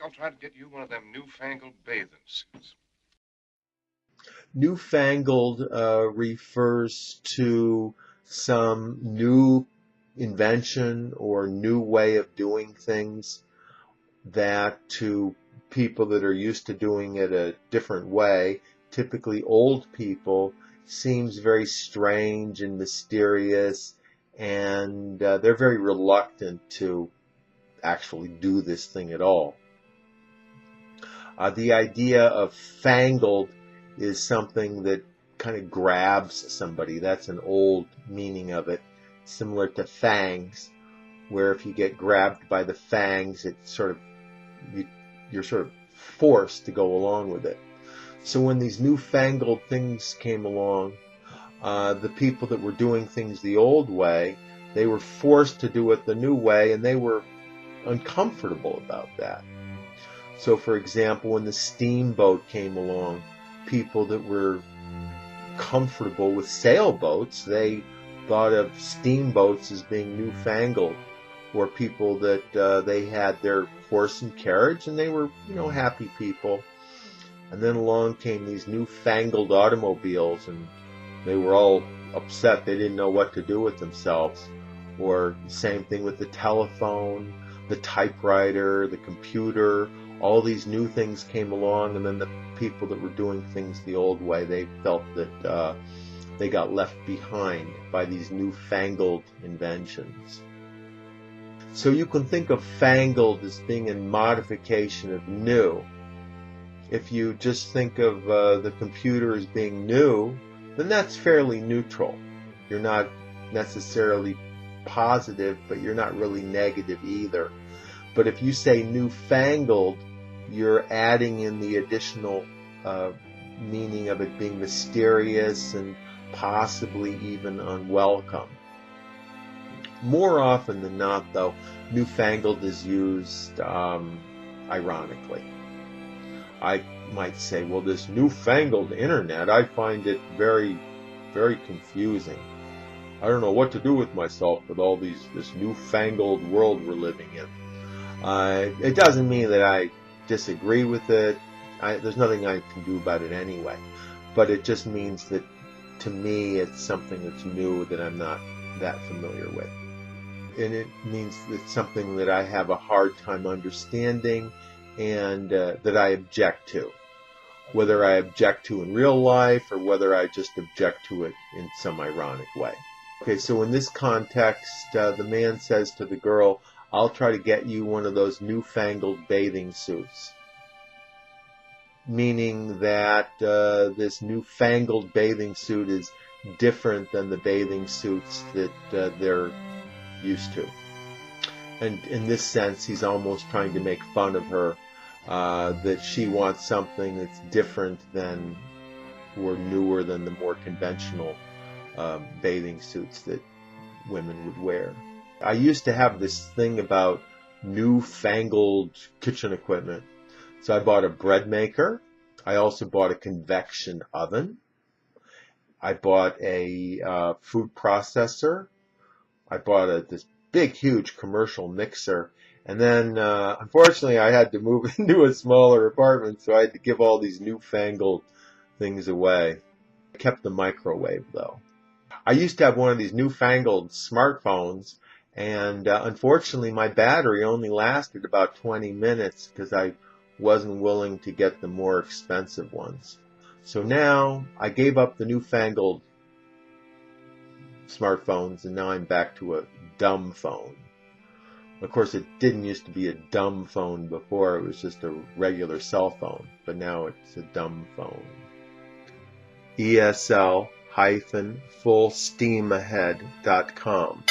like I'll try to get you one of them newfangled bathing suits. Newfangled refers to some new invention or new way of doing things that to people that are used to doing it a different way, typically old people, seems very strange and mysterious, and they're very reluctant to actually do this thing at all. The idea of fangled is something that kind of grabs somebody. That's an old meaning of it, similar to fangs, where if you get grabbed by the fangs, it's sort of you're sort of forced to go along with it. So when these newfangled things came along, the people that were doing things the old way, they were forced to do it the new way, and they were uncomfortable about that. So for example, when the steamboat came along, people that were comfortable with sailboats, they thought of steamboats as being newfangled, or people that they had their horse and carriage and they were, happy people. And then along came these newfangled automobiles, and they were all upset. They didn't know what to do with themselves. Or same thing with the telephone, the typewriter, the computer. All these new things came along, and then the people that were doing things the old way, they felt that they got left behind by these newfangled inventions. So you can think of fangled as being a modification of new. If you just think of the computer as being new, then that's fairly neutral. You're not necessarily positive, but you're not really negative either. But if you say newfangled, you're adding in the additional meaning of it being mysterious and possibly even unwelcome. More often than not, though, newfangled is used ironically. I might say, well, this newfangled internet, I find it very, very confusing. I don't know what to do with myself with all this newfangled world we're living in. It doesn't mean that I disagree with it. There's nothing I can do about it anyway. But it just means that, to me, it's something that's new that I'm not that familiar with. And it means it's something that I have a hard time understanding and that I object to. Whether I object to in real life or whether I just object to it in some ironic way. Okay, so in this context, the man says to the girl, I'll try to get you one of those newfangled bathing suits. Meaning that this newfangled bathing suit is different than the bathing suits that they're used to. And in this sense, he's almost trying to make fun of her, that she wants something that's different than or newer than the more conventional bathing suits that women would wear. I used to have this thing about newfangled kitchen equipment. So I bought a bread maker. I also bought a convection oven. I bought a food processor. I bought this big, huge commercial mixer. And then, unfortunately, I had to move into a smaller apartment, so I had to give all these newfangled things away. I kept the microwave, though. I used to have one of these newfangled smartphones, and unfortunately, my battery only lasted about 20 minutes because I wasn't willing to get the more expensive ones. So now, I gave up the newfangled smartphones, and now I'm back to a dumb phone. Of course, it didn't used to be a dumb phone before. It was just a regular cell phone, but now it's a dumb phone. ESL-fullsteamahead.com